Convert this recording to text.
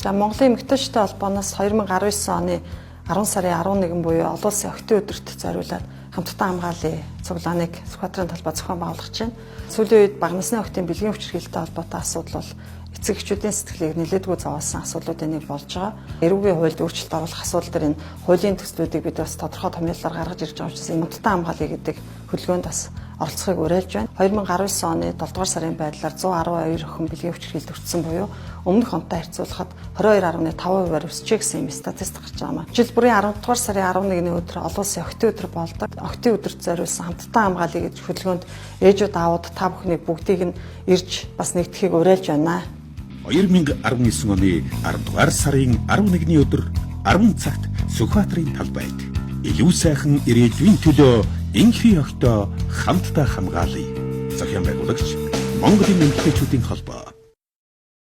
За Монголын эмэгтэйчүүдийн холбооноос 2019 оны 10 сарын 11 буюу олон улсын охидын өдөрт зориулаад хамтдаа хамгааллын цуглааныг Сүхбаатарын талбай зохион байгуулах чинь. Сүүлийн үед бага насны охидын бэлгийн хүчирхийлэлтэй холбоотой асуудал бол эцэг эхчүүдийн сэтгэлийг нэлээдгүй зовоосон асуудлуудын нэг болж байгаа. Эрүүгийн хуульд өөрчлөлт оруулах асуудал дээр энэ хуулийн төслүүдийг бид бас тодорхой томьёолоор гаргаж ирж байгаа учраас энэ хамтдаа хамгаалъя гэдэг хөдөлгөөнд бас оролцохыг уриалж байна. 2019 оны 7 дугаар сарын байдлаар 112 охин бэлгийн хүчирхийлэлд өртсөн буюу өмнөх онтой харьцуулахад 22.5%-аар өсчээ гэсэн юм статистик гарч байгаа маань. Жил бүрийн 10 дугаар сарын 11-ний өдөр олон улсын охидын өдөр болдог. Охидын өдөрт зориулсан хамтдаа хамгаалъя гэж хөдөлгөөнд ээжүүд аауд та бүхний бүгдийг нь ирж бас нэгдэхийг уриалж байна. 2019 оны 10 дугаар сарын 11-ний өдөр 10 цагт Сүхбаатарын талбайд илүү сайхан ирээдүйн төлөө энхри охидоо хамтдаа хамгаалъя. Зохион байгуулагч Монголын эмэгтэйчүүдийн холбоо.